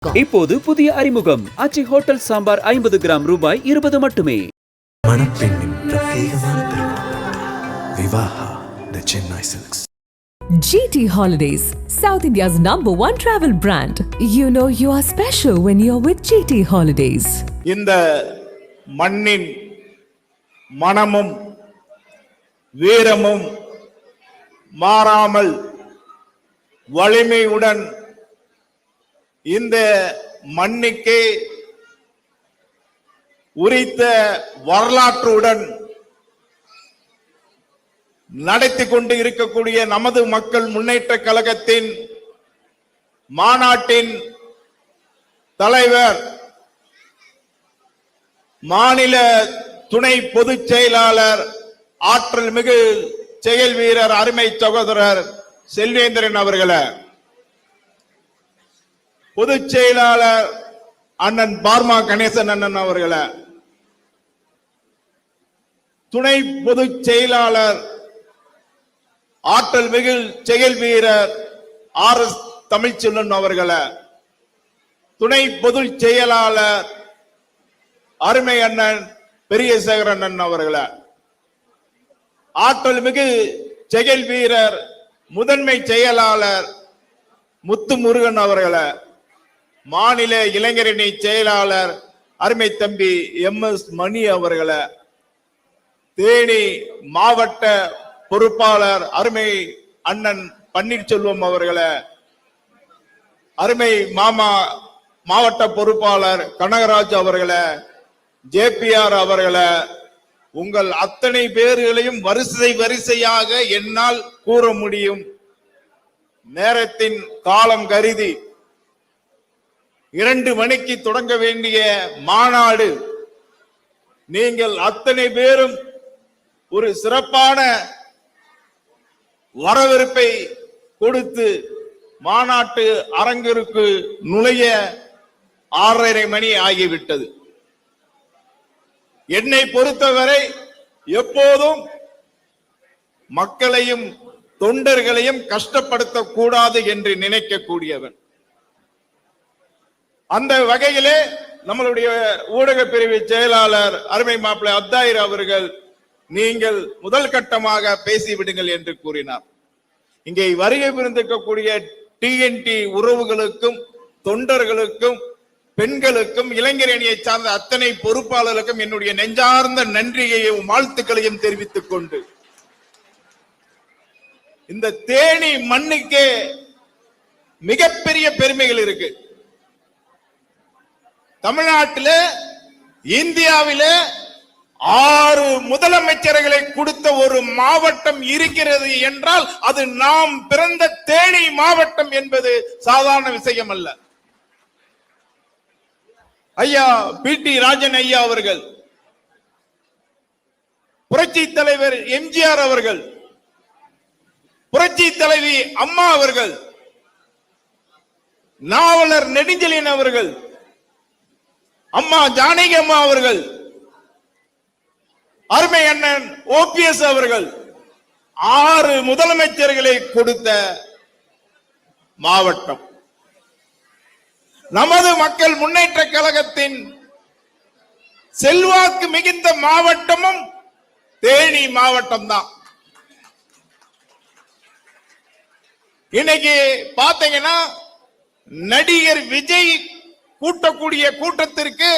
இப்போது புதிய அறிமுகம் ஆச்சி ஹோட்டல் சாம்பார் 50 கிராம் ரூபாய் 20 மட்டுமே. மணப்பெண்ணின் பிரத்யேகமான திருமணம் Vivaha the Chennai Silks. GT Holidays, South India's #1 travel brand. You know you are special when you're with GT Holidays. இந்த மண்ணின் மனமும் வீரமும் மாறாமல் வலிமையுடன் இந்த மண்ணுக்கு உரித்த வரலாற்றுடன் நடத்தி கொண்டு இருக்கக்கூடிய நமது மக்கள் முன்னேற்ற கழகத்தின் மாநாட்டின் தலைவர், மாநில துணை பொதுச் செயலாளர், ஆற்றல் மிகு செயல் வீரர், அருமை சகோதரர் செல்வேந்திரன் அவர்களே, பொதுச் செயலாளர் அண்ணன் பார்மா கணேசன் அண்ணன் அவர்களே, துணை பொதுச் செயலாளர் ஆற்றல் மிகு செயல் வீரர் RS தமிழ்ச்செல்வன் அவர்களே, துணை பொதுச் செயலாளர் அருமை அண்ணன் பெரியசேகரன் அண்ணன் அவர்களே, ஆற்றல் மிகு செயல் வீரர் முதன்மை செயலாளர் முத்து முருகன் அவர்களே, மாநில இளைஞரணி செயலாளர் அருமை தம்பி MS மணி அவர்களே, தேனி மாவட்ட பொறுப்பாளர் அருமை அண்ணன் பன்னீர்செல்வம் அவர்களே, அருமை மாமா மாவட்ட பொறுப்பாளர் கனகராஜ் அவர்களே, JPR அவர்களே, உங்கள் அத்தனை பேர்களையும் வரிசையாக என்னால் கூற முடியும். நேரத்தின் காலம் கருதி 2 மணிக்கு தொடங்க வேண்டிய மாநாடு, நீங்கள் அத்தனை பேரும் ஒரு சிறப்பான வரவேற்பை கொடுத்து மாநாட்டு அரங்கிற்கு நுழைய 6:30 மணி ஆகிவிட்டது. என்னை பொறுத்தவரை எப்போதும் மக்களையும் தொண்டர்களையும் கஷ்டப்படுத்த கூடாது என்று நினைக்கக்கூடியவன். அந்த வகையிலே நம்மளுடைய ஊடக பிரிவு செயலாளர் அருமை மாப்பிள்ளை அப்தாயிர் அவர்கள், நீங்கள் முதல் கட்டமாக பேசிவிடுங்கள் என்று கூறினார். இங்கே வருகை புரிந்திருக்கக்கூடிய TNT உறவுகளுக்கும் தொண்டர்களுக்கும் பெண்களுக்கும் இளைஞர் அணியை சார்ந்த அத்தனை பொறுப்பாளர்களுக்கும் என்னுடைய நெஞ்சார்ந்த நன்றியையும் வாழ்த்துக்களையும் தெரிவித்துக் கொண்டு, இந்த தேனி மண்ணுக்கே மிகப்பெரிய பெருமைகள் இருக்கு. தமிழ்நாட்டில் இந்தியாவில 6 முதலமைச்சர்களை கொடுத்த ஒரு மாவட்டம் இருக்கிறது என்றால் அது நாம் பிறந்த தேனி மாவட்டம் என்பது சாதாரண விஷயம் அல்ல. ஐயா PT ராஜன் ஐயா அவர்கள், புரட்சி தலைவர் MGR அவர்கள், புரட்சி தலைவி அம்மா அவர்கள், நாவலர் நெடுஞ்செழியன் அவர்கள், அம்மா ஜானகி அம்மா அவர்கள், அருமை அண்ணன் OPS அவர்கள் 6 முதலமைச்சர்களை கொடுத்த மாவட்டம். நமது மக்கள் முன்னேற்ற கழகத்தின் செல்வாக்கு மிகுந்த மாவட்டமும் தேனி மாவட்டம் தான். இன்னைக்கு பாத்தீங்கன்னா நடிகர் விஜய் கூட்டக்கூடிய கூட்டத்திற்கு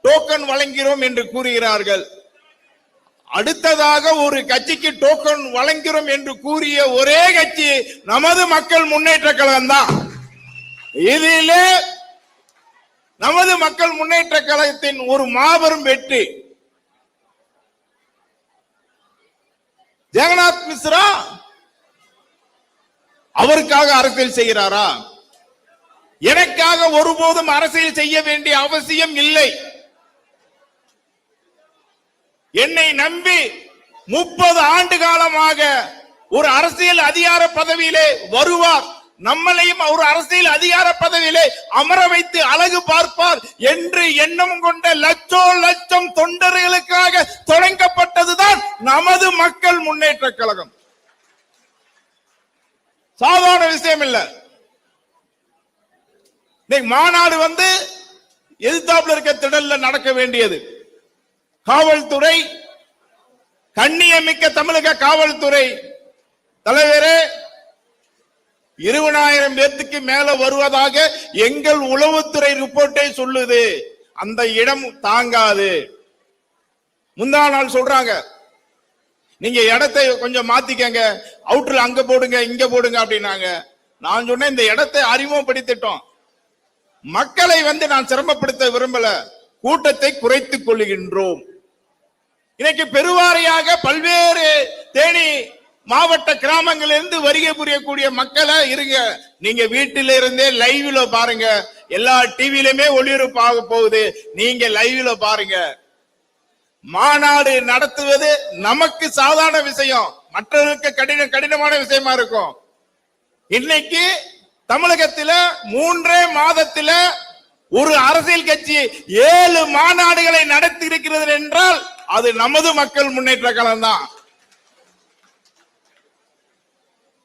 டோக்கன் வழங்கிறோம் என்று கூறுகிறார்கள். அடுத்ததாக ஒரு கட்சிக்கு டோக்கன் வழங்கிறோம் என்று கூறிய ஒரே கட்சி நமது மக்கள் முன்னேற்ற கழகம் தான். இதிலே நமது மக்கள் முன்னேற்ற கழகத்தின் ஒரு மாபெரும் வெற்றி. ஜெகநாத் மிஸ்ரா அவருக்காக அரசியல் செய்கிறாரா? எனக்காக ஒருபோதும் அரசியல் செய்ய வேண்டிய அவசியம் இல்லை. என்னை நம்பி 30 ஆண்டு காலமாக ஒரு அரசியல் அதிகார பதவியிலே வருவார், நம்மளையும் ஒரு அரசியல் அதிகார பதவியிலே அமர வைத்து அழகு பார்ப்பார் என்று எண்ணம் கொண்ட லட்சம் தொண்டர்களுக்காக தொடங்கப்பட்டதுதான் நமது மக்கள் முன்னேற்ற கழகம். சாதாரண விஷயம் இல்ல. மாநாடு எதிர்த்தாப்புல இருக்க திடல்ல நடக்க வேண்டியது. காவல்துறை, கண்ணியமிக்க தமிழக காவல்துறை தலைவரே, 20,000 பேருக்கு மேல வருவதாக எங்கள் உளவுத்துறை ரிப்போர்ட்டே சொல்லுது. அந்த இடம் தாங்காது. முந்தா நாள் சொல்றாங்க, நீங்க இடத்தை கொஞ்சம் மாத்திக்கங்க, அவுட்டர்ல அங்க போடுங்க இங்க போடுங்க அப்படின்னாங்க. நான் சொன்னேன், இந்த இடத்தை அறிமுகப்படுத்திட்டோம், மக்களை நான் சிரமப்படுத்த விரும்பல, கூட்டத்தை குறைத்துக் கொள்ளுகின்றோம். இன்னைக்கு பெருவாரியாக பல்வேறு தேனி மாவட்ட கிராமங்களிலிருந்து வருகை புரியக்கூடிய மக்களை இருங்க, நீங்க வீட்டில இருந்தே லைவ்ல பாருங்க, எல்லா டிவிலுமே ஒளிபரப்பாக போகுது, நீங்க லைவ்ல பாருங்க. மாநாடு நடத்துவது நமக்கு சாதாரண விஷயம், மற்றவர்களுக்கு கடினமான விஷயமா இருக்கும். இன்னைக்கு தமிழகத்தில் 3 மாதத்தில் ஒரு அரசியல் கட்சி 7 மாநாடுகளை நடத்தி இருக்கிறது என்றால் அது நமது மக்கள் முன்னேற்ற கழகம் தான்.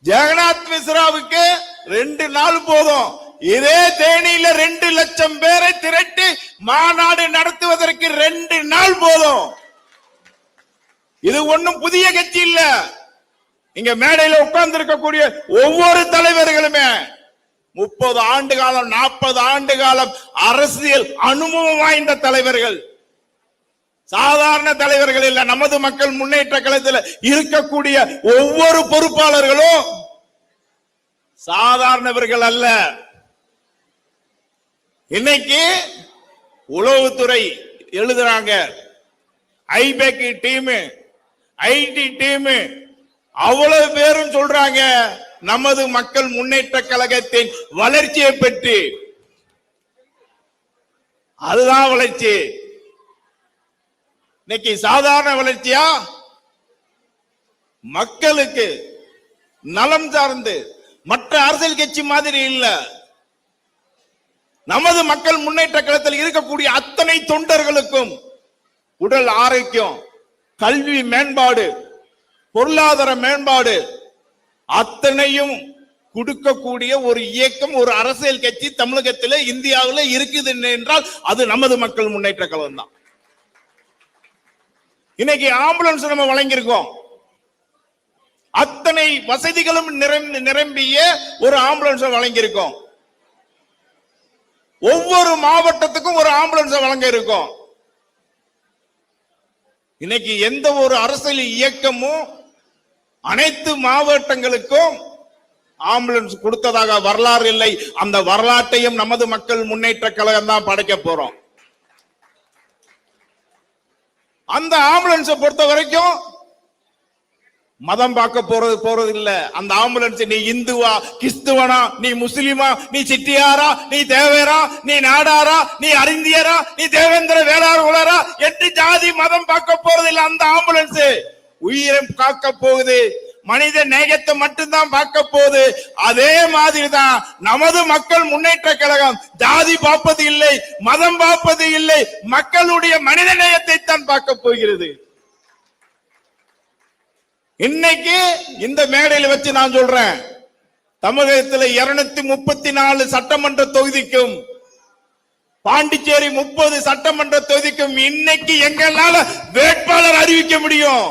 ஜெகநாத் மிஸ்ராவுக்கு 2 நாள் போதும். இதே தேனியில 2 லட்சம் பேரை திரட்டி மாநாடு நடத்துவதற்கு 2 நாள் போதும். இது ஒண்ணும் புதிய கட்சி இல்ல. இங்க மேடையில் உட்கார்ந்து இருக்கக்கூடிய ஒவ்வொரு தலைவர்களுமே 30 ஆண்டு காலம் 40 ஆண்டு காலம் அரசியல் அனுபவம் வாய்ந்த தலைவர்கள், சாதாரண தலைவர்கள் இல்ல. நமது மக்கள் முன்னேற்ற கழகத்தில் இருக்கக்கூடிய ஒவ்வொரு பொறுப்பாளர்களும் சாதாரணவர்கள் அல்ல. இன்னைக்கு உளவுத்துறை எழுதுறாங்க, ஐபேக் டீம், ஐடி டீம், அவ்வளவு பேரும் சொல்றாங்க நமது மக்கள் முன்னேற்ற கழகத்தின் வளர்ச்சியை பற்றி. அதுதான் வளர்ச்சி. இன்னைக்கு சாதாரண வளர்ச்சியா? மக்களுக்கு நலம் சார்ந்து, மற்ற அரசியல் கட்சி மாதிரி இல்ல. நமது மக்கள் முன்னேற்ற கழகத்தில் இருக்கக்கூடிய அத்தனை தொண்டர்களுக்கும் உடல் ஆரோக்கியம், கல்வி மேம்பாடு, பொருளாதார மேம்பாடு அத்தனையும் கொடுக்கக்கூடிய ஒரு இயக்கம், ஒரு அரசியல் கட்சி தமிழகத்தில் இந்தியாவில் இருக்குது என்றால் அது நமது மக்கள் முன்னேற்ற கழகம் தான். இன்னைக்கு ஆம்புலன்ஸ் நம்ம வழங்கியிருக்கோம். அத்தனை வசதிகளும் நிரம்பிய ஒரு ஆம்புலன்ஸ் வழங்கியிருக்கோம். ஒவ்வொரு மாவட்டத்துக்கும் ஒரு ஆம்புலன்ஸ் வழங்க இருக்கோம். இன்னைக்கு எந்த ஒரு அரசியல் இயக்கமும் அனைத்து மாவட்டங்களுக்கும் ஆம்புலன்ஸ் கொடுத்ததாக வரலாறு இல்லை. அந்த வரலாற்றையும் நமது மக்கள் முன்னேற்ற கழகம் தான் படைக்க போறோம். அந்த ஆம்புலன்ஸை பொறுத்த வரைக்கும் மதம் பார்க்க போறது இல்ல. அந்த ஆம்புலன்ஸ் நீ இந்துவா, கிறிஸ்துவனா, நீ முஸ்லிமா, நீ சிட்டியாரா, நீ தேவேரா, நீ நாடாரா, நீ அறிந்தியரா, நீ தேவேந்திர வேளாண் உலரா என்று ஜாதி மதம் பார்க்க போறது இல்ல. அந்த ஆம்புலன்ஸ் உயிரை காக்க போகுது, மனித நேயத்தை மட்டும்தான் பார்க்க போகுது. அதே மாதிரிதான் நமது மக்கள் முன்னேற்ற கழகம் ஜாதி பார்ப்பது இல்லை, மதம் பார்ப்பது இல்லை, மக்களுடைய மனித நேயத்தை தான் பார்க்க போகிறது. இன்னைக்கு இந்த மேடையில் வச்சு நான் சொல்றேன், தமிழகத்தில் 234 சட்டமன்ற தொகுதிக்கும், பாண்டிச்சேரி 30 சட்டமன்ற தொகுதிக்கும் இன்னைக்கு எங்களால வேட்பாளர் அறிவிக்க முடியும்,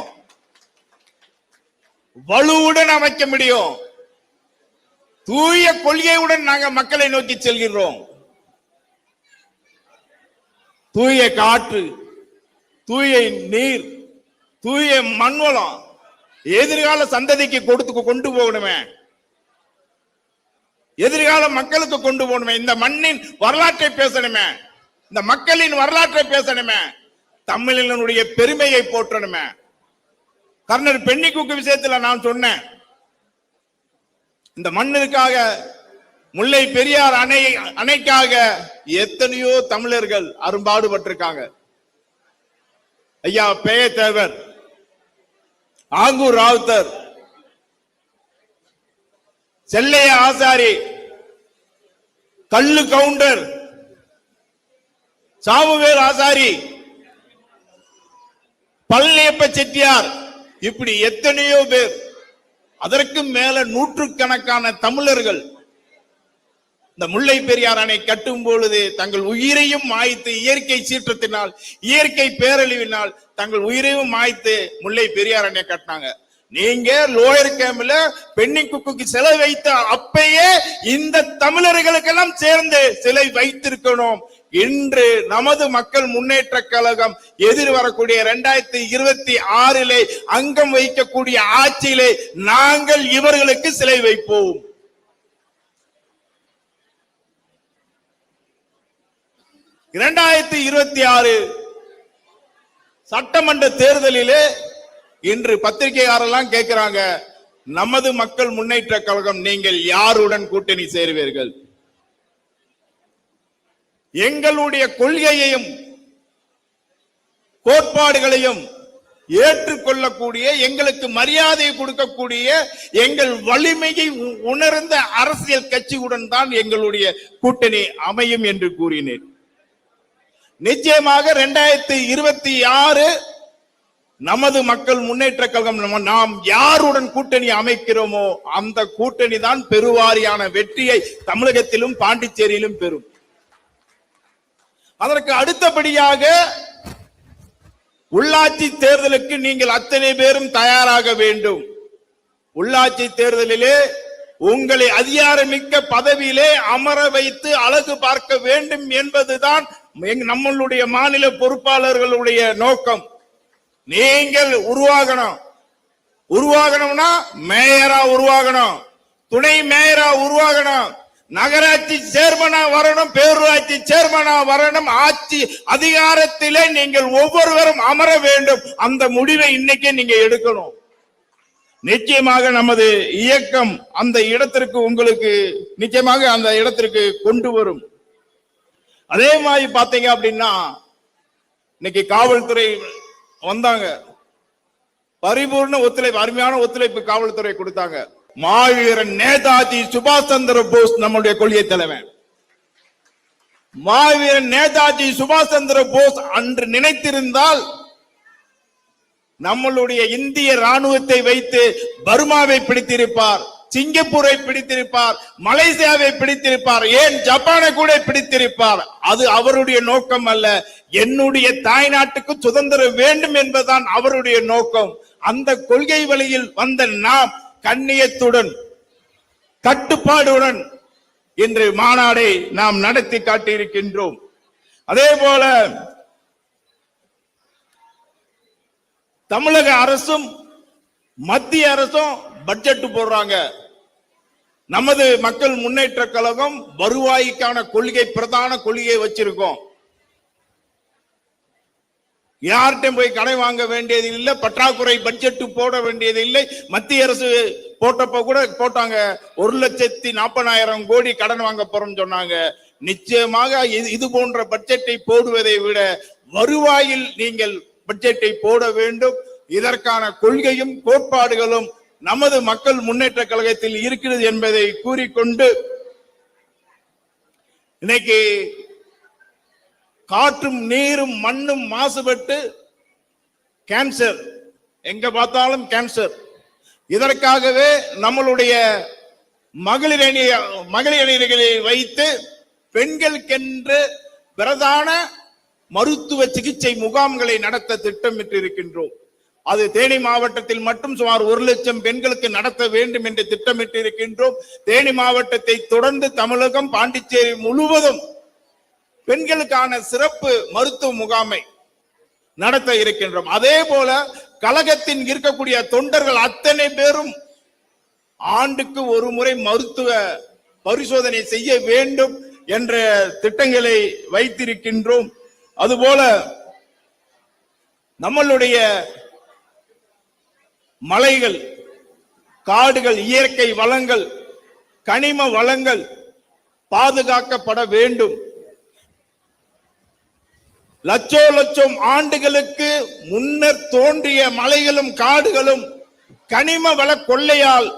வலுவுடன் அமைக்க முடியும். தூய கொள்கையுடன் நாங்க மக்களை நோக்கி செல்கிறோம். தூய காற்று, தூய நீர், தூய மண்வளம் எதிர்கால சந்ததிக்கு கொண்டு போகணுமே, எதிர்கால மக்களுக்கு கொண்டு போகணுமே. இந்த மண்ணின் வரலாற்றை பேசணுமே, இந்த மக்களின் வரலாற்றை பேசணுமே, தமிழனுடைய பெருமையை போற்றணுமே. கர்னல் பென்னிக்குக்கு விஷயத்தில் நான் சொன்னேன், இந்த மண்ணிற்காக, முல்லை பெரியார் அணைக்காக எத்தனையோ தமிழர்கள் அரும்பாடுபட்டிருக்காங்க. ஐயா பேய தேவர், ஆங்கூர் ராவுத்தர், செல்லைய ஆசாரி, கல்லு கவுண்டர், சாமுவேல் ஆசாரி, பழனியப்ப செட்டியார், இப்படி எத்தனையோ பேர், அதற்கு மேல நூற்றுக்கணக்கான தமிழர்கள் இந்த முல்லை பெரியார் அணை கட்டும் பொழுது தங்கள் உயிரையும் மாய்த்து, இயற்கை சீற்றத்தினால், இயற்கை பேரழிவினால் தங்கள் உயிரையும் மாய்த்து முல்லை பெரியார் அணை கட்டினாங்க. நீங்க லோயர் கேம்ப்ல பெண்ணிங் குக்குக்கு சிலை வைத்த அப்பயே இந்த தமிழர்களுக்கெல்லாம் சேர்ந்து சிலை வைத்திருக்கணும். இன்று நமது மக்கள் முன்னேற்ற கழகம் எதிர் வரக்கூடிய 2026 அங்கம் வைக்கக்கூடிய ஆட்சியிலே நாங்கள் இவர்களுக்கு சிலை வைப்போம். (2026) சட்டமன்ற தேர்தலிலே இன்று பத்திரிகையாளர்கள் கேட்கிறாங்க, நமது மக்கள் முன்னேற்ற கழகம் நீங்கள் யாருடன் கூட்டணி சேருவீர்கள்? எங்களுடைய கொள்கையையும் கோட்பாடுகளையும் ஏற்றுக்கொள்ளக்கூடிய, எங்களுக்கு மரியாதை கொடுக்கக்கூடிய, எங்கள் வலிமையை உணர்ந்த அரசியல் கட்சியுடன் தான் எங்களுடைய கூட்டணி அமையும் என்று கூறினேன். நிச்சயமாக 2026 நமது மக்கள் முன்னேற்ற கழகம் நாம் யாருடன் கூட்டணி அமைக்கிறோமோ அந்த கூட்டணி தான் பெருவாரியான வெற்றியை தமிழகத்திலும் பாண்டிச்சேரியிலும் பெறும். அதற்கு அடுத்தபடியாக உள்ளாட்சி தேர்தலுக்கு நீங்கள் அத்தனை பேரும் தயாராக வேண்டும். உள்ளாட்சி தேர்தலிலே உங்களை அதிகாரமிக்க பதவியிலே அமர வைத்து அழகு பார்க்க வேண்டும் என்பதுதான் நம்மளுடைய மாநில பொறுப்பாளர்களுடைய நோக்கம். நீங்கள் உருவாகணும்னா மேயரா உருவாகணும், துணை மேயரா உருவாகணும், நகராட்சி சேர்மனா வரணும், பேரூராட்சி சேர்மனா வரணும். ஆட்சி அதிகாரத்திலே நீங்கள் ஒவ்வொருவரும் அமர வேண்டும். அந்த முடிவை இன்னைக்கே நீங்க எடுக்கணும். நிச்சயமாக நமது இயக்கம் அந்த இடத்திற்கு உங்களுக்கு நிச்சயமாக அந்த இடத்திற்கு கொண்டு வரும். அதே மாதிரி பாத்தீங்க அப்படின்னா இன்னைக்கு காவல்துறை வந்தாங்க, பரிபூர்ண ஒத்துழைப்பு, அருமையான ஒத்துழைப்பு காவல்துறை கொடுத்தாங்க. மாவீரன் நேதாஜி சுபாஷ் சந்திர போஸ் நம்முடைய கொள்கை தலைவன். மாவீரன் நேதாஜி சுபாஷ் சந்திர போஸ் அன்று நினைத்திருந்தால் நம்மளுடைய இந்திய ராணுவத்தை வைத்து பர்மாவை பிடித்திருப்பார், சிங்கப்பூரை பிடித்திருப்பார், மலேசியாவை பிடித்திருப்பார், ஏன் ஜப்பானை கூட பிடித்திருப்பார். அது அவருடைய நோக்கம் அல்ல. என்னுடைய தாய் நாட்டுக்கு சுதந்திரம் வேண்டும் என்பதுதான் அவருடைய நோக்கம். அந்த கொள்கை வழியில் வந்த நாம் கண்ணியத்துடன் கட்டுப்பாடுடன் இன்று மாநாடை நாம் நடத்தி காட்டியிருக்கின்றோம். அதே போல தமிழக அரசும் மத்திய அரசும் பட்ஜெட் போடுறாங்க. நமது மக்கள் முன்னேற்ற கழகம் வருவாய்க்கான கொள்கை, பிரதான கொள்கையை வச்சிருக்கோம். யார்கிட்டையும் போய் கடை வாங்க வேண்டியது இல்லை, பற்றாக்குறை பட்ஜெட் போட வேண்டியது இல்லை. மத்திய அரசு போட்டப்ப கூட போட்டாங்க 1,40,000 கோடி கடன் வாங்க போறோம் சொன்னாங்க. நிச்சயமாக இது போன்ற பட்ஜெட்டை போடுவதை விட வருவாயில் நீங்கள் பட்ஜெட்டை போட வேண்டும். இதற்கான கொள்கையும் கோட்பாடுகளும் நமது மக்கள் முன்னேற்ற கழகத்தில் இருக்கிறது என்பதை கூறிக்கொண்டு, இன்னைக்கு காற்றும் நீரும் மண்ணும் மாசுபட்டு கேன்சர், எங்க பார்த்தாலும் கேன்சர். இதற்காகவே நம்மளுடைய மகளிர் அணிகளை வைத்து பெண்களுக்கென்று பிரதான மருத்துவ சிகிச்சை முகாம்களை நடத்த திட்டமிட்டு இருக்கின்றோம். அது தேனி மாவட்டத்தில் மட்டும் சுமார் 1,00,000 பெண்களுக்கு நடத்த வேண்டும் என்று திட்டமிட்டு இருக்கின்றோம். தேனி மாவட்டத்தை தொடர்ந்து தமிழகம், பாண்டிச்சேரி முழுவதும் பெண்களுக்கான சிறப்பு மருத்துவ முகாமை நடத்த இருக்கின்றோம். அதே போல கழகத்தின் இருக்கக்கூடிய தொண்டர்கள் அத்தனை பேரும் ஆண்டுக்கு ஒரு முறை மருத்துவ பரிசோதனை செய்ய வேண்டும் என்ற திட்டங்களை வைத்திருக்கின்றோம். அதுபோல நம்மளுடைய மலைகள், காடுகள், இயற்கை வளங்கள், கனிம வளங்கள் பாதுகாக்கப்பட வேண்டும். லட்சம் ஆண்டுகளுக்கு முன்னர் தோன்றிய மலைகளும் காடுகளும் கனிம வள கொள்ளையால்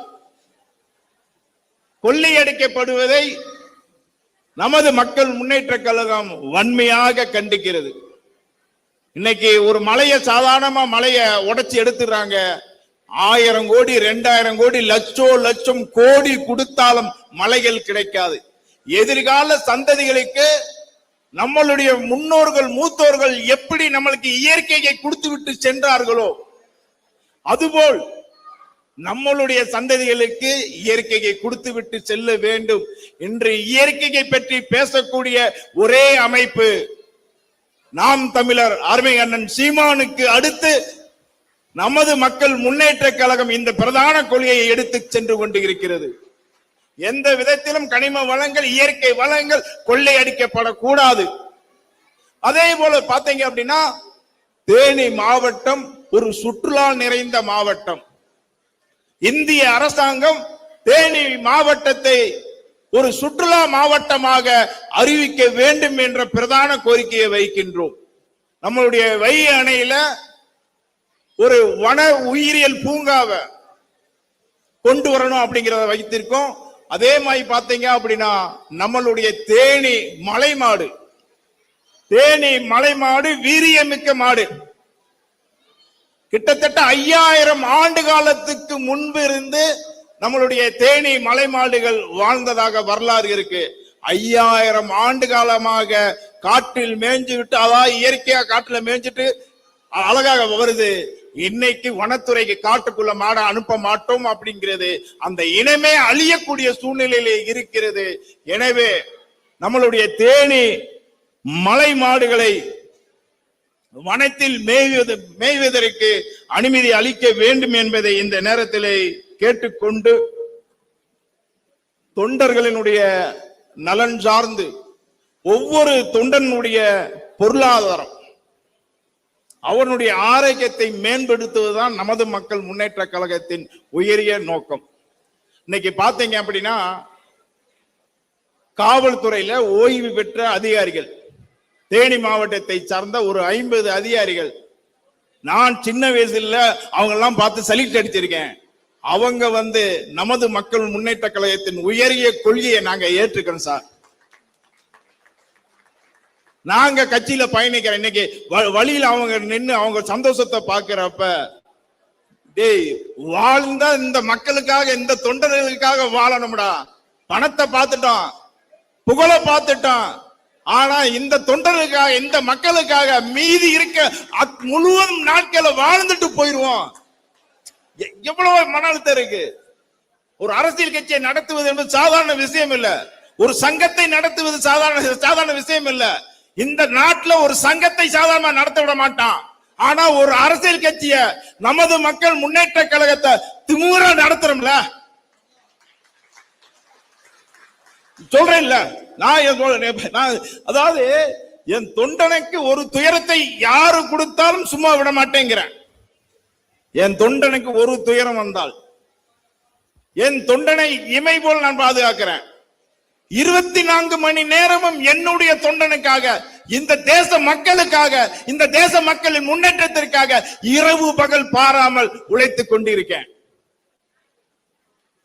கொள்ளையடிக்கப்படுவதை நமது மக்கள் முன்னேற்ற கழகம் வன்மையாக கண்டிக்கிறது. இன்னைக்கு ஒரு மலையை சாதாரணமா மலையை உடைச்சு எடுத்துறாங்க. 1000 கோடி 2000 கோடி லட்சம் கோடி கொடுத்தாலும் மலைகள் கிடைக்காது. எதிர்கால சந்ததிகளுக்கு நம்மளுடைய முன்னோர்கள் மூத்தோர்கள் எப்படி நம்மளுக்கு இயற்கையை கொடுத்து விட்டு சென்றார்களோ அதுபோல் நம்மளுடைய சந்ததிகளுக்கு இயற்கையை கொடுத்து விட்டு செல்ல வேண்டும் என்று இயற்கையை பற்றி பேசக்கூடிய ஒரே அமைப்பு நாம் தமிழர் அருமை அண்ணன் சீமானுக்கு அடுத்து நமது மக்கள் முன்னேற்ற கழகம் இந்த பிரதான கொள்கையை எடுத்து சென்று கொண்டு இருக்கிறது. எந்த விதத்திலும் கனிம வளங்கள் இயற்கை வளங்கள் கொள்ளையடிக்கப்படக்கூடாது. அதே போல பாத்தீங்க அப்படின்னா தேனி மாவட்டம் ஒரு சுற்றுலா நிறைந்த மாவட்டம். இந்திய அரசாங்கம் தேனி மாவட்டத்தை ஒரு சுற்றுலா மாவட்டமாக அறிவிக்க வேண்டும் என்ற பிரதான கோரிக்கையை வைக்கின்றோம். நம்மளுடைய வைகை அணையில ஒரு வன உயிரியல் பூங்காவை கொண்டு வரணும் அப்படிங்கிறத வைத்திருக்கோம். அதே மாதிரி பாத்தீங்க அப்படின்னா நம்மளுடைய தேனி மலை மாடு வீரியமிக்க மாடு. கிட்டத்தட்ட 5000 ஆண்டு காலத்துக்கு முன்பு இருந்து நம்மளுடைய தேனி மலை மாடுகள் வாழ்ந்ததாக வரலாறு இருக்கு. 5000 ஆண்டு காலமாக காட்டில் மேய்ஞ்சு விட்டு, அதாவது இயற்கையா காட்டுல மேய்ஞ்சிட்டு அழகாக வருது. இன்னைக்கு வனத்துறைக்கு காட்டுக்குள்ள மாட அனுப்ப மாட்டோம் அப்படிங்கிறது அந்த இனமே அழியக்கூடிய சூழ்நிலையிலே இருக்கிறது. எனவே நம்மளுடைய தேனி மலை மாடுகளை வனத்தில் மேய்வதற்கு அனுமதி அளிக்க வேண்டும் என்பதை இந்த நேரத்திலே கேட்டுக்கொண்டு, தொண்டர்களினுடைய நலன் சார்ந்து ஒவ்வொரு தொண்டனுடைய பொருளாதாரம் அவனுடைய ஆரோக்கியத்தை மேம்படுத்துவதுதான் நமது மக்கள் முன்னேற்ற கழகத்தின் உயரிய நோக்கம். இன்னைக்கு பாத்தீங்க அப்படின்னா காவல்துறையில ஓய்வு பெற்ற அதிகாரிகள், தேனி மாவட்டத்தை சார்ந்த ஒரு 50 அதிகாரிகள், நான் சின்ன வயசுல அவங்க எல்லாம் பார்த்து சலிட் அடிச்சிருக்கேன். அவங்க நமது மக்கள் முன்னேற்ற கழகத்தின் உயரிய கொள்கையை நாங்க ஏற்றுக்கிறோம் சார். நாங்க கட்சியில பயணிக்கிறோம். இன்னைக்கு வழியில அவங்க நின்று அவங்க சந்தோஷத்தை பாக்குறப்ப, டேய் வாழ்ந்தா இந்த மக்களுக்காக இந்த தொண்டர்களுக்காக வாழணும்டா. பணத்தை பார்த்துட்டோம், புகழை பார்த்துட்டோம், ஆனா இந்த தொண்டர்களுக்காக இந்த மக்களுக்காக மீதி இருக்க முழுவதும் நாட்களை வாழ்ந்துட்டு போயிருவோம். எவ்வளவு மன அழுத்தம் இருக்கு. ஒரு அரசியல் கட்சியை நடத்துவது என்பது சாதாரண விஷயம் இல்ல. ஒரு சங்கத்தை நடத்துவது சாதாரண விஷயம் இல்ல. இந்த நாட்டுல ஒரு சங்கத்தை சாதாரண நடத்த விட மாட்டான். ஆனா ஒரு அரசியல் கட்சிய நமது மக்கள் முன்னேற்ற கழகத்தை திமுற நடத்துறோம்ல. சொல்றேன் இல்ல, நான் அதாவது என் தொண்டனுக்கு ஒரு துயரத்தை யாரு கொடுத்தாலும் சும்மா விட மாட்டேங்கிறேன். என் தொண்டனுக்கு ஒரு துயரம் வந்தால் என் தொண்டனை இமை போல் நான் பாதுகாக்கிறேன். 24 மணி நேரமும் என்னுடைய தொண்டனுக்காக, இந்த தேச மக்களுக்காக, இந்த தேச மக்களின் முன்னேற்றத்திற்காக இரவு பகல் பாராமல் உழைத்துக் கொண்டிருக்கேன்.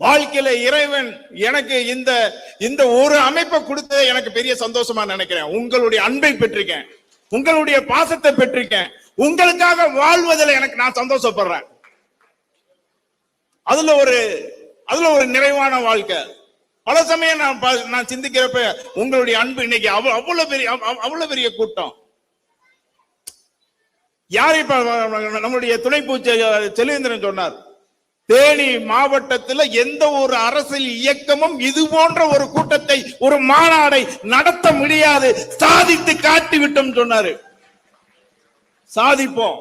வாழ்க்கையில இறைவன் எனக்கு இந்த ஒரு அமைப்பை கொடுத்ததை எனக்கு பெரிய சந்தோஷமா நினைக்கிறேன். உங்களுடைய அன்பை பெற்றிருக்கேன், உங்களுடைய பாசத்தை பெற்றிருக்கேன். உங்களுக்காக வாழ்வதில் எனக்கு நான் சந்தோஷப்படுறேன். அதுல ஒரு நிறைவான வாழ்க்கை. பல சமயம் நான் சிந்திக்கிறப்ப உங்களுடைய அன்பு இன்னைக்கு அவ்வளவு பெரிய கூட்டம். யாரு இப்ப நம்முடைய துணைப்பூச்சி செல்வேந்திரன் சொன்னார், தேனி மாவட்டத்தில் எந்த ஒரு அரசியல் இயக்கமும் இது போன்ற ஒரு கூட்டத்தை, ஒரு மாநாடை நடத்த முடியாது, சாதித்து காட்டிவிட்டோம் சொன்னாரு. சாதிப்போம்.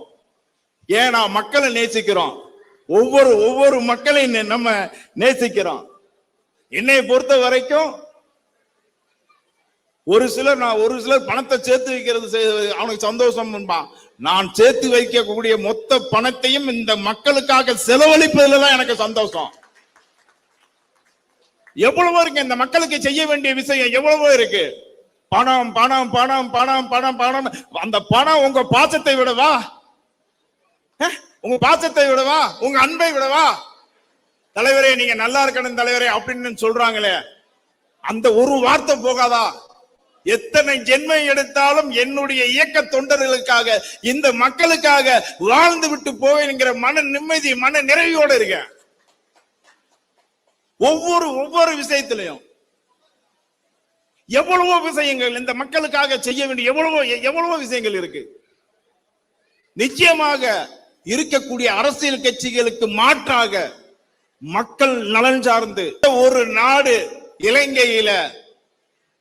ஏன்னா மக்களை நேசிக்கிறோம். ஒவ்வொரு மக்களையும் நம்ம நேசிக்கிறோம். என்னை பொறுத்த வரைக்கும் ஒரு சிலர் பணத்தை சேர்த்து வைக்கிறது அவனுக்கு சந்தோஷம். நான் சேர்த்து வைக்கக்கூடிய மொத்த பணத்தையும் இந்த மக்களுக்காக செலவழிப்பதில் தான் எனக்கு சந்தோஷம். எவ்வளவோ இருக்கு, இந்த மக்களுக்கு செய்ய வேண்டிய விஷயம் எவ்வளவோ இருக்கு. பணம் பணம் பணம் பணம் பணம் பணம். அந்த பணம் உங்க பாசத்தை விடவா, உங்க அன்பை விடவா? தலைவரே நீங்க நல்லா இருக்கணும் தலைவரே அப்படின்னு சொல்றாங்களே, அந்த ஒரு வார்த்தை போகாதா? எத்தனை ஜென்மை எடுத்தாலும் என்னுடைய இயக்க தொண்டர்களுக்காக, இந்த மக்களுக்காக வாழ்ந்து விட்டு போவேங்கிற மன நிம்மதி, மன நிறைவோடு இருக்க. ஒவ்வொரு விஷயத்திலையும் எவ்வளவோ விஷயங்கள் இந்த மக்களுக்காக செய்ய வேண்டிய எவ்வளவோ விஷயங்கள் இருக்கு. நிச்சயமாக இருக்கக்கூடிய அரசியல் கட்சிகளுக்கு மாற்றாக மக்கள் நலன் சார்ந்து ஒரு நாடு இலங்கையில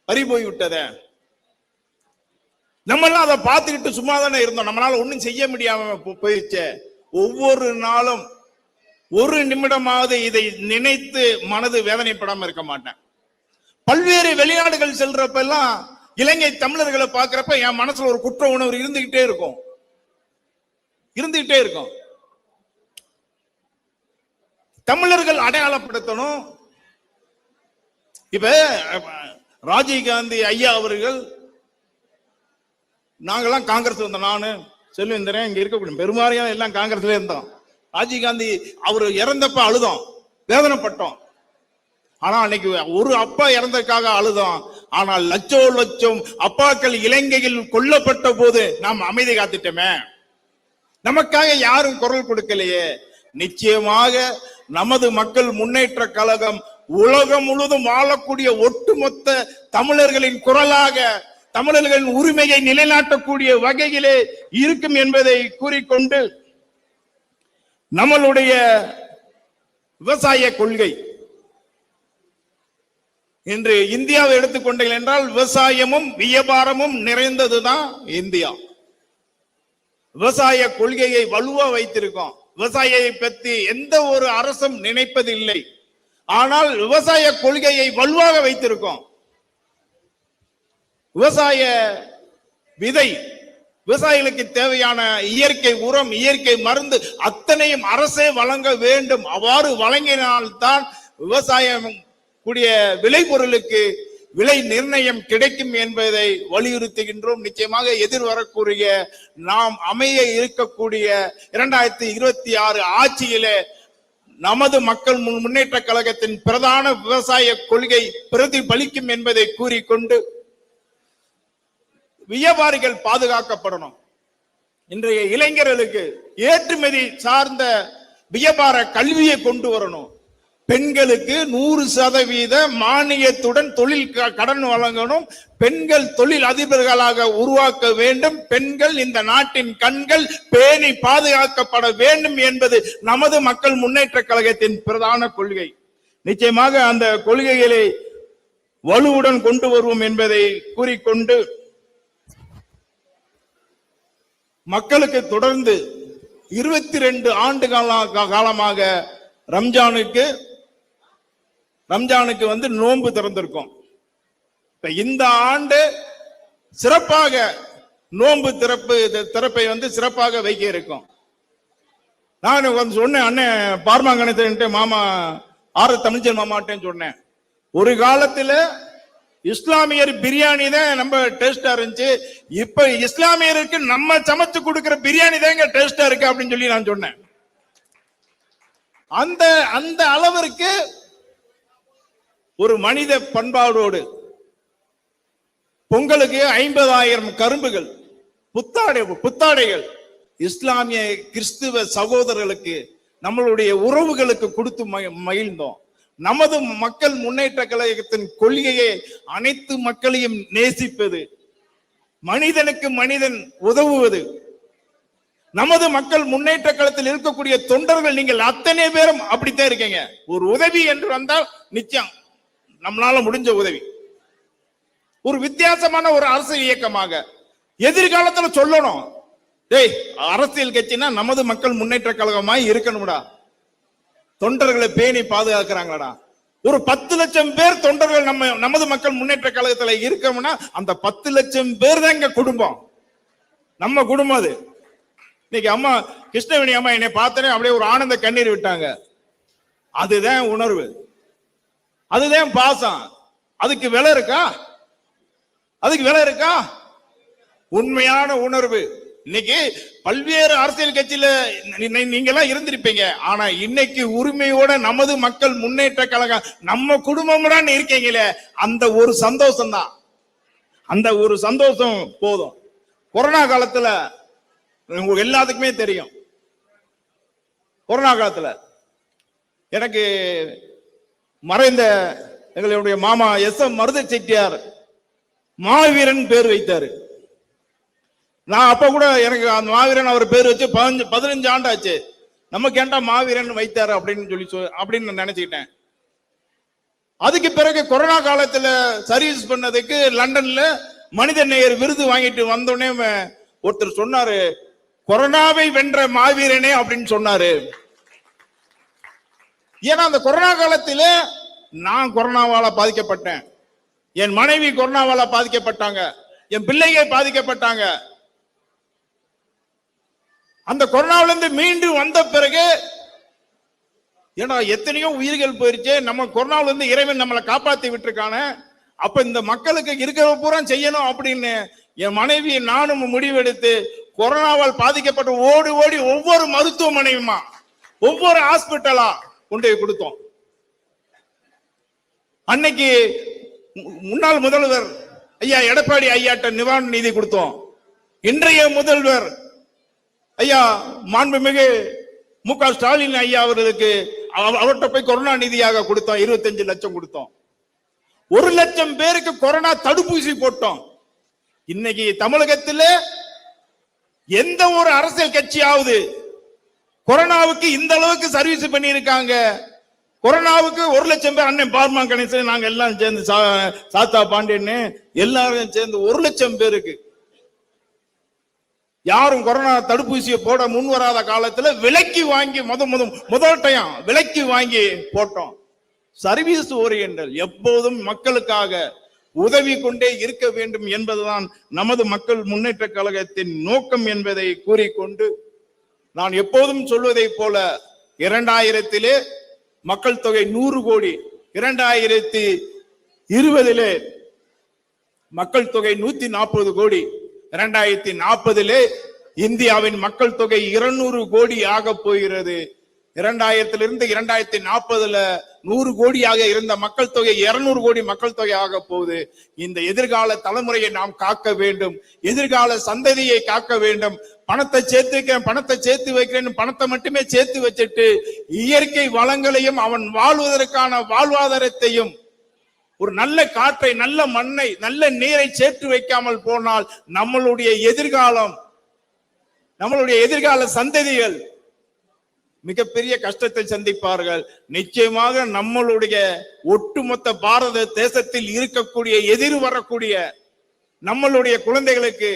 பறிபோய்விட்டத நம்மளாம் அதை பார்த்துக்கிட்டு சும்மா தானே இருந்தோம். நம்மளால ஒண்ணும் செய்ய முடியாம போயிடுச்ச. ஒவ்வொரு நாளும் ஒரு நிமிடமாவது இதை நினைத்து மனது வேதனைப்படாம இருக்க மாட்டேன். பல்வேறு வெளிநாடுகள் செல்றப்ப எல்லாம் இலங்கை தமிழர்களை பார்க்கிறப்ப என் மனசுல ஒரு குற்ற உணர்வு இருந்துகிட்டே இருக்கும். தமிழர்கள் அடையாளப்படுத்தணும். இப்ப ராஜீவ்காந்தி ஐயா அவர்கள், நாங்கெல்லாம் காங்கிரஸ் இருந்தோம், நானு செல்வேந்திரன் இங்க இருக்கக்கூடிய பெரும்பாலும் எல்லாம் காங்கிரஸ்ல இருந்தோம். ராஜீவ்காந்தி அவர் இறந்தப்ப அழுதோம், வேதனைப்பட்டோம். ஆனா அன்னைக்கு ஒரு அப்பா இறந்ததுக்காக அழுதோம். ஆனால் லட்சம் அப்பாக்கள் இலங்கையில் கொல்லப்பட்ட போது நாம் அமைதி காத்துட்டோமே, நமக்காக யாரும் குரல் கொடுக்கலையே. நிச்சயமாக நமது மக்கள் முன்னேற்ற கழகம் உலகம் முழுவதும் வாழக்கூடிய ஒட்டுமொத்த தமிழர்களின் குரலாக, தமிழர்களின் உரிமையை நிலைநாட்டக்கூடிய வகையிலே இருக்கும் என்பதை கூறிக்கொண்டு, நம்மளுடைய விவசாய கொள்கை இன்று இந்தியாவை எடுத்துக்கொண்டீர்கள் என்றால் விவசாயமும் வியாபாரமும் நிறைந்ததுதான் இந்தியா. விவசாய கொள்கையை வலுவா வைத்திருக்கோம். விவசாயியை பற்றி எந்த ஒரு அரசும் நினைப்பதில்லை. ஆனால் விவசாய கொள்கையை வலுவாக வைத்திருக்கோம். விவசாய விதை, விவசாயிகளுக்கு தேவையான இயற்கை உரம், இயற்கை மருந்து அத்தனையும் அரசே வழங்க வேண்டும். அவ்வாறு வழங்கினால்தான் விவசாயம் கூடிய விளைபொருளுக்கு விலை நிர்ணயம் கிடைக்கும் என்பதை வலியுறுத்துகின்றோம். நிச்சயமாக எதிர்வரக்கூடிய நாம் அமைய இருக்கக்கூடிய 2026 ஆட்சியிலே நமது மக்கள் முன்னேற்ற கழகத்தின் பிரதான விவசாய கொள்கை பிரதிபலிக்கும் என்பதை கூறிக்கொண்டு, வியாபாரிகள் பாதுகாக்கப்படணும். இன்றைய இளைஞர்களுக்கு ஏற்றுமதி சார்ந்த வியாபார கல்வியை கொண்டு வரணும். பெண்களுக்கு 100% மானியத்துடன் தொழில் கடன் வழங்கணும். பெண்கள் தொழில் அதிபர்களாக உருவாக்க வேண்டும். பெண்கள் இந்த நாட்டின் கண்கள், பேணி பாதுகாக்கப்பட வேண்டும் என்பது நமது மக்கள் முன்னேற்ற கழகத்தின் பிரதான கொள்கை. நிச்சயமாக அந்த கொள்கைகளை வலுவுடன் கொண்டு வருவோம் என்பதை கூறிக்கொண்டு, மக்களுக்கு தொடர்ந்து 22 ஆண்டு காலமாக ரம்ஜானுக்கு நோன்பு திறந்திருக்கும். இப்ப இந்த ஆண்டு சிறப்பாக நோன்பு திறப்பை சிறப்பாக வைக்க இருக்கும். நான் சொன்னேன், அண்ணன் பார்மாங்கணத்தை மாமா ஆர் தமிழ்ச்செல்வன் மாமாட்டேன்னு சொன்னேன். ஒரு காலத்துல இஸ்லாமியர் பிரியாணி தான் நம்ம டேஸ்டா இருந்துச்சு. இப்ப இஸ்லாமியருக்கு நம்ம சமைச்சு கொடுக்கிற பிரியாணி தாங்க டேஸ்டா இருக்கு அப்படின்னு சொல்லி நான் சொன்னேன். அந்த அளவிற்கு ஒரு மனித பண்பாடோடு பொங்கலுக்கு 50,000 கரும்புகள், புத்தாடைகள் இஸ்லாமிய கிறிஸ்துவ சகோதரர்களுக்கு, நம்மளுடைய உறவுகளுக்கு கொடுத்து மகிழ்ந்தோம். நமது மக்கள் முன்னேற்ற கழகத்தின் கொள்கையை அனைத்து மக்களையும் நேசிப்பது, மனிதனுக்கு மனிதன் உதவுவது. நமது மக்கள் முன்னேற்ற கழகத்தில் இருக்கக்கூடிய தொண்டர்கள் நீங்கள் அத்தனை பேரும் அப்படித்தான் இருக்கீங்க. ஒரு உதவி என்று வந்தால் நிச்சயம் நம்மளால முடிஞ்ச உதவி. ஒரு வித்தியாசமான ஒரு அரசியல் இயக்கமாக எதிர்காலத்துல சொல்லணும், டேய் அரசியல் கட்சினா நமது மக்கள் முன்னேற்ற கழகமாய் இருக்கணும்டா, தொண்டர்களை பேணி பாதுகாக்கிறாங்களா. ஒரு 10 லட்சம் பேர் தொண்டர்கள் நமது மக்கள் முன்னேற்ற கழகத்துல இருக்கோம்னா அந்த 10 லட்சம் பேர் தான் எங்க குடும்பம், நம்ம குடும்பம் அது. இன்னைக்கு அம்மா கிருஷ்ணவேணி அம்மா என்னை பார்த்தனே அப்படியே ஒரு ஆனந்த கண்ணீர் விட்டாங்க. அதுதான் உணர்வு, அதுதான் பாசம். அதுக்கு விலை இருக்கா? உண்மையான உணர்வு. இன்னைக்கு பல்வேறு அரசியல் கட்சியில நீங்க எல்லாம் இருந்திருப்பீங்க. ஆனா இன்னைக்கு உரிமையோட நமது மக்கள் முன்னேற்ற கழகம் நம்ம குடும்பம் இருக்கீங்களே, அந்த ஒரு சந்தோஷம் தான். அந்த ஒரு சந்தோஷம் போதும். கொரோனா காலத்துல உங்களுக்கு எல்லாத்துக்குமே தெரியும், கொரோனா காலத்துல எனக்கு மறைந்த எங்களுடைய மாமா எஸ்.எம். மருது செட்டியார் மாவீரன் பேர் வைத்தாரு. நான் அப்ப கூட எனக்கு அந்த மாவீரன் அவர் பேர் வச்சு 15 ஆண்டு ஆச்சு. நமக்கு ஏன்டா மாவீரன் வைத்தாரு அப்படின்னு நான் நினைச்சுக்கிட்டேன். அதுக்கு பிறகு கொரோனா காலத்துல சர்வீஸ் பண்ணதுக்கு லண்டன்ல மனித நேயர் விருது வாங்கிட்டு வந்தோடனே ஒருத்தர் சொன்னாரு, கொரோனாவை வென்ற மாவீரனே அப்படின்னு சொன்னாரு. ஏன்னா அந்த கொரோனா காலத்துல நான் கொரோனாவால பாதிக்கப்பட்டேன், என் மனைவி கொரோனாவால பாதிக்கப்பட்டாங்க, என் பிள்ளைகள் பாதிக்கப்பட்டாங்க. அந்த கொரோனாவில இருந்து மீண்டும் வந்த பிறகு ஏன்னா எத்தனையோ உயிர்கள் போயிருச்சு, நம்ம கொரோனாவில இருந்து இறைவன் நம்மளை காப்பாத்தி விட்டுருக்கான. அப்ப இந்த மக்களுக்கு இருக்கிற பூரா செய்யணும் அப்படின்னு என் மனைவி நானும் முடிவெடுத்து கொரோனாவால் பாதிக்கப்பட்ட ஓடி ஓடி ஒவ்வொரு மருத்துவமனையுமா ஒவ்வொரு ஹாஸ்பிட்டலா கொண்டு போய் கொடுத்தோம். அன்னைக்கு முன்னாள் முதல்வர் ஐயா எடப்பாடி ஐயாட்ட நிவாரண நிதி கொடுத்தோம். இன்றைய முதல்வர் ஐயா மாண்புமிகு மு.க. ஸ்டாலின் ஐயா அவர்களுக்கு அவர்கிட்ட போய் கொரோனா நிதியாக கொடுத்தோம். 25 லட்சம் கொடுத்தோம். 1 லட்சம் பேருக்கு கொரோனா தடுப்பூசி போட்டோம். இன்னைக்கு தமிழகத்தில் எந்த ஒரு அரசியல் கட்சியாவது கொரோனாவுக்கு இந்த அளவுக்கு சர்வீஸ் பண்ணி இருக்காங்க? கொரோனாவுக்கு 1 லட்சம் பேர், அண்ணன் பார்மா கணேசன் நாங்க எல்லாம் சேர்ந்து, சாத்தா பாண்டியன்னு எல்லாரும் சேர்ந்து 1 லட்சம் பேருக்கு யாரும் கொரோனா தடுப்பூசியை போட முன் வராத காலத்துல விலைக்கு வாங்கி முதல் டைம் விலைக்கு வாங்கி போட்டோம். சர்வீஸ் ஓரியண்டல், எப்போதும் மக்களுக்காக உதவி கொண்டே இருக்க வேண்டும் என்பதுதான் நமது மக்கள் முன்னேற்ற கழகத்தின் நோக்கம் என்பதை கூறிக்கொண்டு, நான் எப்போதும் சொல்வதை போல 2000 மக்கள் தொகை 100 கோடி, 2020 மக்கள் தொகை 140 கோடி, 2040 இந்தியாவின் மக்கள் தொகை 200 கோடி ஆக போகிறது. 2000 2040 100 கோடியாக இருந்த மக்கள் தொகை 200 கோடி மக்கள் தொகை ஆக போகுது. இந்த எதிர்கால தலைமுறையை நாம் காக்க வேண்டும், எதிர்கால சந்ததியை காக்க வேண்டும். பணத்தை சேர்த்து வைக்கிறேன், பணத்தை மட்டுமே சேர்த்து வச்சுட்டு இயற்கை வளங்களையும் அவன் வாழ்வதற்கான வாழ்வாதாரத்தையும், ஒரு நல்ல காற்றை, நல்ல மண்ணை, நல்ல நீரை சேர்த்து வைக்காமல் போனால் நம்மளுடைய எதிர்கால சந்ததிகள் மிகப்பெரிய கஷ்டத்தை சந்திப்பார்கள். நிச்சயமாக நம்மளுடைய ஒட்டுமொத்த பாரத தேசத்தில் இருக்கக்கூடிய வரக்கூடிய நம்மளுடைய குழந்தைகளுக்கு,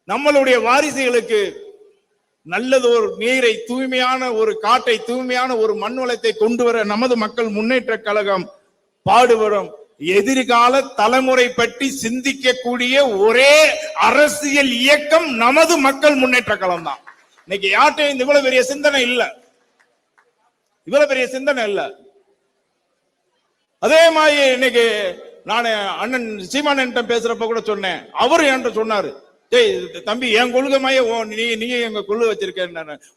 நம்மளுடைய வாரிசுகளுக்கு நல்லதொரு நீரை, தூய்மையான ஒரு காற்றை, தூய்மையான ஒரு மண் வளத்தை கொண்டு வர நமது மக்கள் முன்னேற்ற கழகம் பாடுபடும். எதிர்கால தலைமுறை பற்றி சிந்திக்கக்கூடிய ஒரே அரசியல் இயக்கம் நமது மக்கள் முன்னேற்ற கழகம் தான். இன்னைக்கு யார்ட்டையும் இவ்வளவு பெரிய சிந்தனை இல்ல. அதே மாதிரி இன்னைக்கு நான் அண்ணன் சீமானன் பேசுறப்ப கூட சொன்னேன். அவரு என்கிட்ட சொன்னாரு, தம்பி என் கொள்கைமாய நீ எங்க கொள்ளு வச்சிருக்க,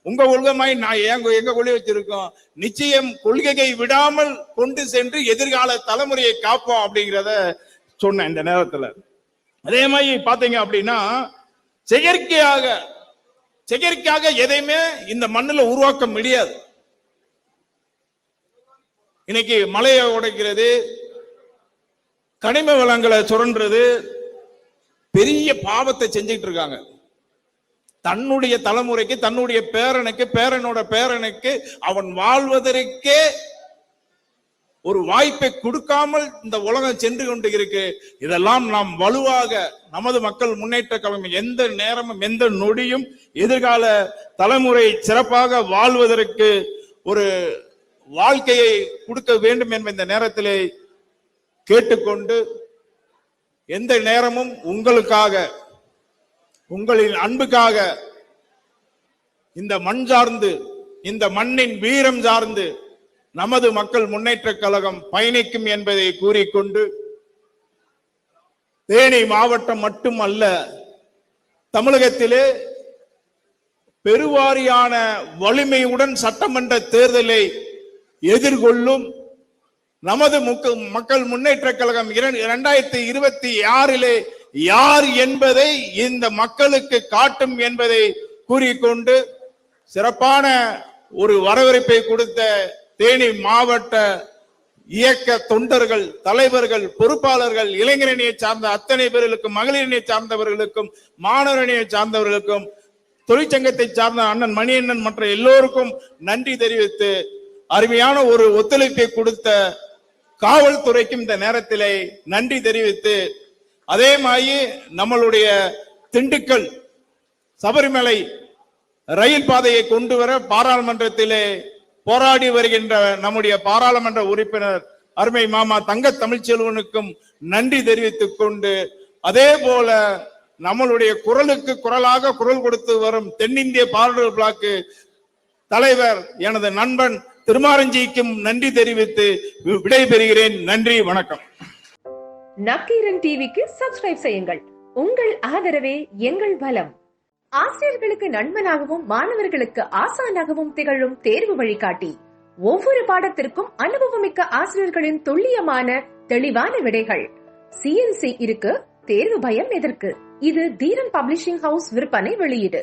உங்க கொள்கைமாய் நான் எங்க கொள்ளை வச்சிருக்கோம். நிச்சயம் கொள்கையை விடாமல் கொண்டு சென்று எதிர்கால தலைமுறையை காப்போம் அப்படிங்கிறத சொன்னேன் இந்த நேரத்துல. அதே மாதிரி பாத்தீங்க அப்படின்னா செயற்கையாக எதையுமே இந்த மண்ணுல உருவாக்க முடியாது. இன்னைக்கு மலையை உடைக்கிறது, கனிம வளங்களை சுரண்டுறது பெரிய பாவத்தை செஞ்சுட்டு இருக்காங்க. தன்னுடைய தலைமுறைக்கு, தன்னுடைய பேரனுக்கு, பேரனோட பேரனுக்கு அவன் வாழ்வதற்கே ஒரு வாய்ப்பை கொடுக்காமல் இந்த உலகம் சென்று கொண்டு இருக்கு. இதெல்லாம் நாம் வலுவாக நமது மக்கள் முன்னேற்ற கழகம் எந்த நேரமும் எந்த நொடியும் எதிர்கால தலைமுறை சிறப்பாக வாழ்வதற்கு ஒரு வாழ்க்கையை கொடுக்க வேண்டும் என்ற இந்த நேரத்திலே கேட்டுக்கொண்டு, எந்த நேரமும் உங்களுக்காக, உங்களின் அன்புக்காக இந்த மண் சார்ந்து, இந்த மண்ணின் வீரம் சார்ந்து நமது மக்கள் முன்னேற்ற கழகம் பயணிக்கும் என்பதை கூறிக்கொண்டு, தேனி மாவட்டம் மட்டுமல்ல, தமிழகத்திலே பெருவாரியான வலிமையுடன் சட்டமன்ற தேர்தலை எதிர்கொள்ளும் நமது மக்கள் முன்னேற்ற கழகம் 2026 யார் என்பதை இந்த மக்களுக்கு காட்டும் என்பதை கூறிக்கொண்டு, சிறப்பான ஒரு வரவேற்பை கொடுத்த தேனி மாவட்ட இயக்க தொண்டர்கள், தலைவர்கள், பொறுப்பாளர்கள், இளைஞரணியை சார்ந்த அத்தனை பேர்களுக்கும், மகளிரணியை சார்ந்தவர்களுக்கும், மாணவரணியை சார்ந்தவர்களுக்கும், தொழிற்சங்கத்தை சார்ந்த அண்ணன் மணியண்ணன் மற்ற எல்லோருக்கும் நன்றி தெரிவித்து, அருமையான ஒரு ஒத்துழைப்பை கொடுத்த காவல்துறைக்கும் இந்த நேரத்திலே நன்றி தெரிவித்து, அதே மாதிரி நம்மளுடைய திண்டுக்கல் சபரிமலை ரயில் பாதையை கொண்டு வர பாராளுமன்றத்திலே போராடி வருகின்ற நம்முடைய பாராளுமன்ற உறுப்பினர் அருமை மாமா தங்க தமிழ்ச்செல்வனுக்கும் நன்றி தெரிவித்துக் கொண்டு, அதே போல நம்மளுடைய குரலுக்கு குரலாக குரல் கொடுத்து வரும் தென்னிந்திய பாராளுமன்ற பிளாக்கு தலைவர் எனது நண்பன் திருமாரஞ்சிக்கும் நன்றி தெரிவித்து விடைபெறுகிறேன். நன்றி, வணக்கம். நக்கீரன் டிவிக்கு சப்ஸ்கிரைப் செய்யுங்கள். உங்கள் ஆதரவே எங்கள் பலம். ஆசிரியர்களுக்கு நண்பனாகவும் மாணவர்களுக்கு ஆசானாகவும் திகழும் தேர்வு வழிகாட்டி. ஒவ்வொரு பாடத்திற்கும் அனுபவமிக்க ஆசிரியர்களின் துல்லியமான தெளிவான விடைகள். CNC இருக்கு, தேர்வு பயம் எதற்கு? இது தீரன் பப்ளிஷிங் ஹவுஸ் விற்பனை வெளியீடு.